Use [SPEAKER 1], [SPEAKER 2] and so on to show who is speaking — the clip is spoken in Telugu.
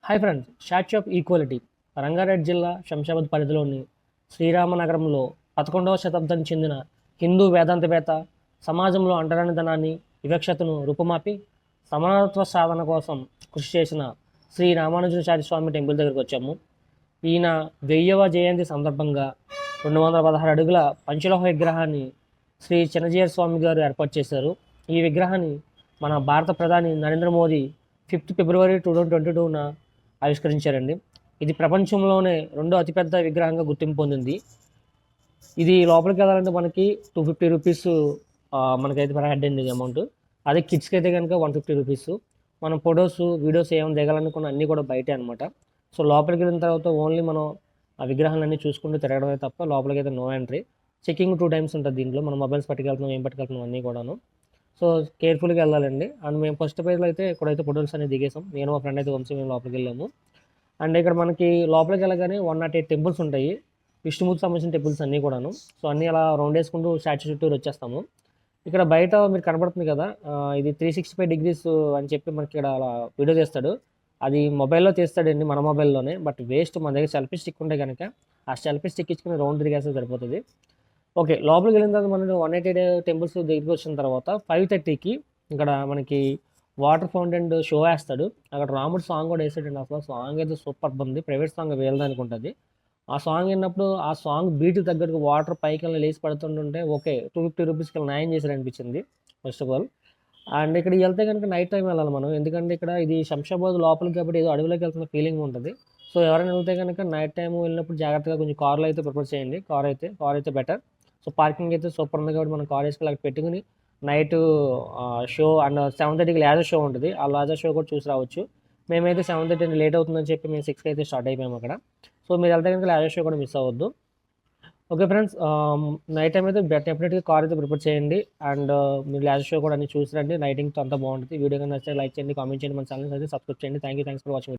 [SPEAKER 1] Hi friends, statue of equality Rangareddy జిల్లా శంషాబాద్ పరిధిలోని శ్రీరామనగరంలో 11వ శతాబ్దానికి చెందిన హిందూ వేదాంతవేత్త సమాజంలో అంటరానితనాన్ని, వివక్షతను రూపుమాపి సమానత్వ సాధన కోసం కృషి చేసిన శ్రీ రామానుజాచార్య స్వామి టెంపుల్ దగ్గరికి వచ్చాము. ఈయన 1000వ జయంతి సందర్భంగా 216 అడుగుల పంచలోహ విగ్రహాన్ని శ్రీ చిన్నజీయర్ స్వామి గారు ఏర్పాటు చేశారు. ఈ విగ్రహాన్ని మన భారత ప్రధాని నరేంద్ర మోదీ 5th ఫిబ్రవరి 2022న ఆవిష్కరించారండి. ఇది ప్రపంచంలోనే రెండో అతిపెద్ద విగ్రహంగా గుర్తింపు పొందింది. ఇది లోపలికి వెళ్ళాలంటే మనకి 250 రూపీస్ మనకైతే పర్ హెడ్ అండి అమౌంట్. అదే కిడ్స్కి అయితే కనుక 150 రూపీస్. మనం ఫొటోస్, వీడియోస్ ఏమైనా దిగాలనుకున్న అన్నీ కూడా బయటే అనమాట. సో లోపలికి వెళ్ళిన తర్వాత ఓన్లీ మనం ఆ విగ్రహాలన్నీ చూసుకుంటూ తిరగడమే తప్ప లోపలికి అయితే నో ఎంట్రీ. చెకింగ్ 2 టైమ్స్ ఉంటుంది దీంట్లో. మనం మొబైల్స్ పట్టుకెళ్తున్నాం, ఏం పట్టుకెళ్తున్నాం అన్నీ కూడాను. సో కేర్ఫుల్గా వెళ్ళాలండి. అండ్ మేము ఫస్ట్ పేజ్లో అయితే ఇక్కడైతే ఫోటోస్ అనేది దిగేసాం. నేను మా ఫ్రెండ్ అయితే వంశీ మేము లోపలికి వెళ్ళాము. అండ్ ఇక్కడ మనకి లోపలికి వెళ్ళగానే 108 టెంపుల్స్ ఉంటాయి. విష్ణుమూర్తి సంబంధించిన టెంపుల్స్ అన్నీ కూడాను. సో అన్నీ అలా రౌండ్ వేసుకుంటూ స్టాచ్యూ చుట్టూరు వచ్చేస్తాము. ఇక్కడ బయట మీరు కనబడుతుంది కదా, ఇది 365 డిగ్రీస్ అని చెప్పి మనకి ఇక్కడ అలా వీడియో తీస్తాడు. అది మొబైల్లో తీస్తాడండి, మన మొబైల్లోనే. బట్ వేస్ట్, మన దగ్గర సెల్ఫీ స్టిక్ ఉంటే కనుక ఆ సెల్ఫీ స్టిక్ ఇచ్చుకుని రౌండ్ తిరిగేస్తే సరిపోతుంది. ఓకే, లోపలికి వెళ్ళిన తర్వాత మనం 188 టెంపుల్స్ దగ్గరికి వచ్చిన తర్వాత 5:30కి ఇక్కడ మనకి వాటర్ ఫౌంటైన్ షో వేస్తాడు. అక్కడ రాముడు సాంగ్ కూడా వేసాడండి. అసలు సాంగ్ అయితే సూపర్ ఉంది. ప్రైవేట్ సాంగ్ వేయడానికి ఉంటుంది. ఆ సాంగ్ విన్నప్పుడు ఆ సాంగ్ బీట్ తగ్గట్టుగా వాటర్ పైకి వెళ్ళి లేచి పడుతుంటుంటే ఓకే, 250 రూపీస్కి న్యాయం చేశారు అనిపించింది ఫస్ట్ ఆఫ్ ఆల్. అండ్ ఇక్కడ వెళ్తే కనుక నైట్ టైం వెళ్ళాలి మనం, ఎందుకంటే ఇక్కడ ఇది శంషాబాద్ లోపలికి కాబట్టి ఏదో అడవిలోకి వెళ్తున్న ఫీలింగ్ ఉంటుంది. సో ఎవరైనా వెళ్తే కనుక నైట్ టైం వెళ్ళినప్పుడు జాగ్రత్తగా కొంచెం కార్లో అయితే ప్రిఫర్ చేయండి. కార్ అయితే బెటర్. సో పార్కింగ్ అయితే సూపర్ ఉంది కాబట్టి మనం కార్ వేసుకెళ్ళి అక్కడ పెట్టుకుని నైట్ షో అండ్ 7:30కి లేజర్ షో ఉంటుంది. ఆ లేజర్ షో కూడా చూసి రావచ్చు. మేమైతే 7:30 లేట్ అవుతుందని చెప్పి మేము 6కి అయితే స్టార్ట్ అయిపోయాము అక్కడ. సో మీరు వెళ్తే కనుక లేజర్ షో కూడా మిస్ అవ్వద్దు. ఓకే ఫ్రెండ్స్, నైట్ టైం అయితే డెఫినెట్గా కార్ అయితే ప్రిపేర్ చేయండి. అండ్ మీరు లేజర్ షో కూడా అన్ని చూసి రండి. లైటింగ్తో అంతా బాగుంటుంది. వీడియో కన్నా నచ్చితే లైక్ చేయండి, కామెంట్ చేయండి, మన ఛానల్ అయితే సబ్స్క్రైబ్ చేయండి. Thanks for watching.